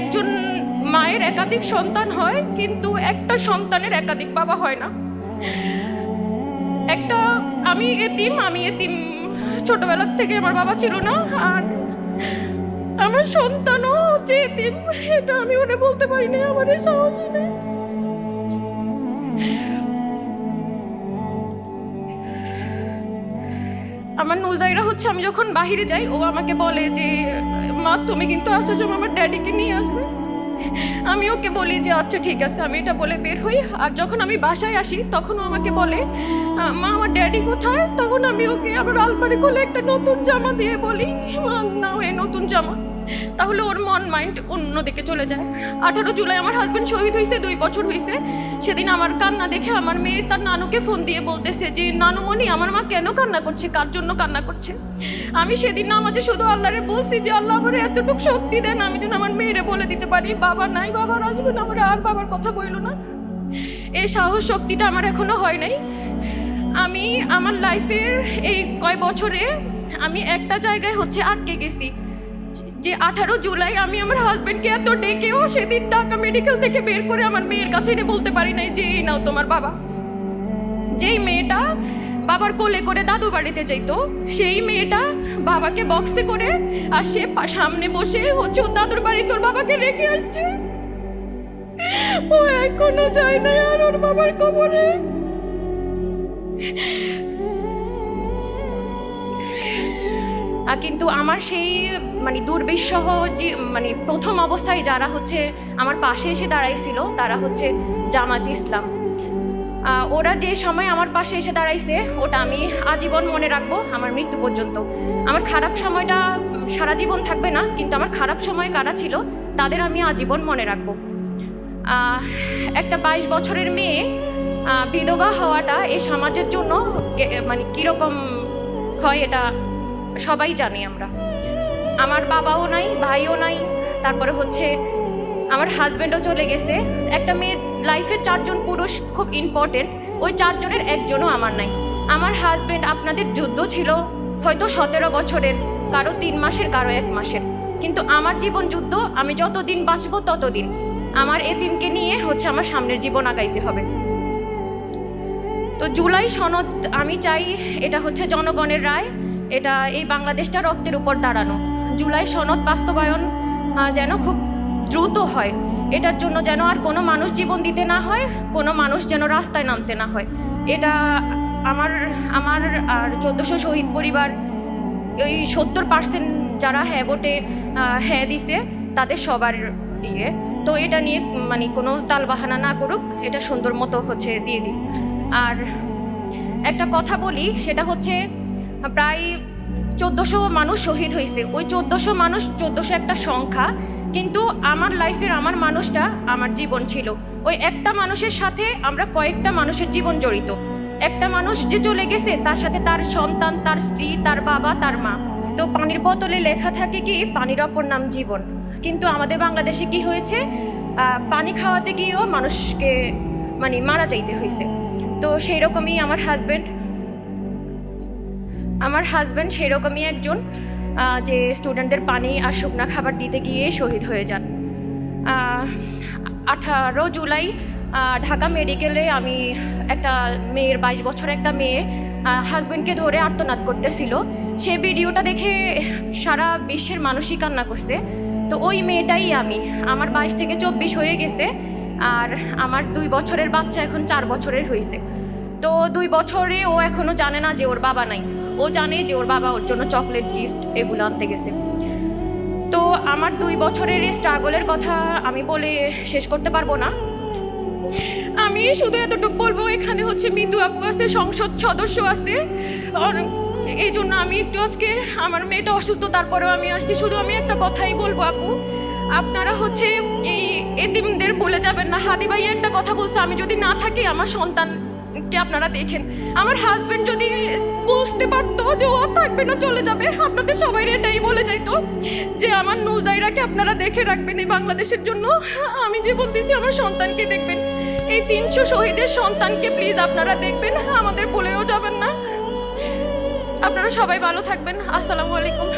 একজন মায়ের একাধিক সন্তান হয়, কিন্তু একটা সন্তানের একাধিক বাবা হয় না। আমি এতিম ছোটবেলার থেকে আমার বাবা ছিল না, আর আমার সন্তানও যে এতিম, এটা আমি ওটা বলতে পারি না, আমার সাহসই নেই। আমার নুজাইরা হচ্ছে, আমি যখন বাহিরে যাই ও আমাকে বলে যে মা তুমি কিন্তু আসার সময় আমার ড্যাডিকে নিয়ে আসবে। আমি ওকে বলি যে আচ্ছা ঠিক আছে, আমি এটা বলে বের হই। আর যখন আমি বাসায় আসি তখন ও আমাকে বলে মা আমার ড্যাডি কোথায়? তখন আমি ওকে আবার আলমারি খুলে একটা নতুন জামা দিয়ে বলি মা নাও এই নতুন জামা। তাহলে ওর মাইন্ড অন্যদিকে চলে যায়। 18 জুলাই আমার হাজবেন্ড শহীদ হয়েছে, 2 বছর হয়েছে। সেদিন আমার কান্না দেখে আমার মেয়ে তার নানুকে ফোন দিয়ে বলতেছে যে নানুমণি আমার মা কেন কান্না করছে, কার জন্য কান্না করছে। আমি সেদিন নামাজে শুধু আল্লাহরে বলছি যে আল্লাহ আমার এতটুকু শক্তি দেন, আমি যেন আমার মেয়েরে বলে দিতে পারি বাবা নাই, বাবার আসবে না, আমার আর বাবার কথা বললো না। এই সাহস শক্তিটা আমার এখনো হয় নাই। আমি আমার লাইফের এই কয় বছরে আমি একটা জায়গায় হচ্ছে আটকে গেছি, যে 18 জুলাই আমি আমার হাজবেন্ডকে এত ডেকেও সেদিন ঢাকা মেডিকেল থেকে বের করে আমার মেয়ের কাছে এনে বলতে পারি নাই যে এই নাও তোমার বাবা। যেই মেয়েটা বাবার কোলে করে দাদু বাড়িতে যাইতো, সেই মেয়েটা বাবাকে বক্সে করে আর সে সামনে বসে হচ্ছে ও দাদুর বাড়ি তোর বাবাকে রেখে আসছে। ও এখনো যায় না আর ওর বাবার কবরে। কিন্তু আমার সেই দুর্বিষহ যে প্রথম অবস্থায় যারা হচ্ছে আমার পাশে এসে দাঁড়াইছিল তারা হচ্ছে জামাত ইসলাম। ওরা যে সময় আমার পাশে এসে দাঁড়াইছে ওটা আমি আজীবন মনে রাখবো, আমার মৃত্যু পর্যন্ত। আমার খারাপ সময়টা সারা জীবন থাকবে না, কিন্তু আমার খারাপ সময় কারা ছিল তাদের আমি আজীবন মনে রাখবো। একটা 22 বছরের মেয়ে বিধবা হওয়াটা এই সমাজের জন্য কীরকম হয় এটা সবাই জানি আমরা। আমার বাবাও নাই, ভাইও নাই, তারপরে হচ্ছে আমার হাজব্যান্ডও চলে গেছে। একটা মেয়ের লাইফের 4 জন পুরুষ খুব ইম্পর্টেন্ট, ওই 4 জনের একজনও আমার নাই। আমার হাজব্যান্ড আপনাদের যুদ্ধ ছিল হয়তো 17 বছরের, কারো 3 মাসের, কারো 1 মাসের, কিন্তু আমার জীবন যুদ্ধ। আমি যতদিন বাঁচবো ততদিন আমার এতিমকে নিয়ে হচ্ছে আমার সামনের জীবন আগাইতে হবে। তো জুলাই সনদ আমি চাই এটা হচ্ছে জনগণের রায়, এটা এই বাংলাদেশটা রক্তের উপর দাঁড়ানো। জুলাই সনদ বাস্তবায়ন যেন খুব দ্রুত হয়, এটার জন্য যেন আর কোনো মানুষ জীবন দিতে না হয়, কোনো মানুষ যেন রাস্তায় নামতে না হয়। এটা আমার আর 1400 শহীদ পরিবার, ওই 70% যারা হ্যাঁ ভোটে হ্যাঁ দিছে তাদের সবার ইয়ে। তো এটা নিয়ে কোনো তালবাহানা না করুক, এটা সুন্দর মতো হচ্ছে দিয়ে দিই। আর একটা কথা বলি, সেটা হচ্ছে প্রায় 1400 মানুষ শহীদ হয়েছে। ওই 1400 মানুষ, 1400 একটা সংখ্যা, কিন্তু আমার লাইফের আমার মানুষটা আমার জীবন ছিল। ওই একটা মানুষের সাথে আমরা কয়েকটা মানুষের জীবন জড়িত। একটা মানুষ যে চলে গেছে তার সাথে তার সন্তান, তার স্ত্রী, তার বাবা, তার মা। তো পানির বোতলে লেখা থাকে কি পানির অপর নাম জীবন, কিন্তু আমাদের বাংলাদেশে কি হয়েছে, পানি খাওয়াতে গিয়েও মানুষকে মারা যাইতে হয়েছে। তো সেই রকমই আমার হাজব্যান্ড সেই রকমই একজন, যে স্টুডেন্টদের পানি আর শুকনা খাবার দিতে গিয়ে শহীদ হয়ে যান। 18 জুলাই ঢাকা মেডিকেলে আমি একটা মেয়ের 22 বছর একটা মেয়ে হাজব্যান্ডকে ধরে আর্তনাদ করতেছিল। সে ভিডিওটা দেখে সারা বিশ্বের মানুষই কান্না করছে। তো ওই মেয়েটাই আমি। আমার 22 থেকে 24 হয়ে গেছে, আর আমার 2 বছরের বাচ্চা এখন 4 বছরের হয়েছে। তো 2 বছরে ও এখনো জানে না যে ওর বাবা নাই, ও জানে যে ওর বাবা ওর জন্য চকলেট, গিফট এগুলো আনতে গেছে। তো আমার 2 বছরের এই স্ট্রাগলের কথা আমি বলে শেষ করতে পারবো না। আমি শুধু এতটুকু বলবো, এখানে হচ্ছে মিতু আপু আছে, সংসদ সদস্য আছে, আর এই জন্য আমি একটু আজকে আমার মেয়েটা অসুস্থ, তারপরেও আমি আসছি। শুধু আমি একটা কথাই বলবো আপু, আপনারা হচ্ছে এই এতিমদের ভুলে যাবেন না। হাদি ভাই একটা কথা বলছে, আমি যদি না থাকি আমার সন্তানকে আপনারা দেখেন। আমার হাজবেন্ড যদি বুঝতে পারতো যে ও থাকবে না, চলে যাবে, আপনাদের সবাই এটাই বলে যাইতো যে আমার নুজাইরাকে আপনারা দেখে রাখবেন এই বাংলাদেশের জন্য। আমি জীবন দিয়েছি, আমার সন্তানকে দেখবেন। এই 300 শহীদের সন্তানকে প্লিজ আপনারা দেখবেন, আমাদের ভুলেও যাবেন না। আপনারা সবাই ভালো থাকবেন। আসসালামু আলাইকুম।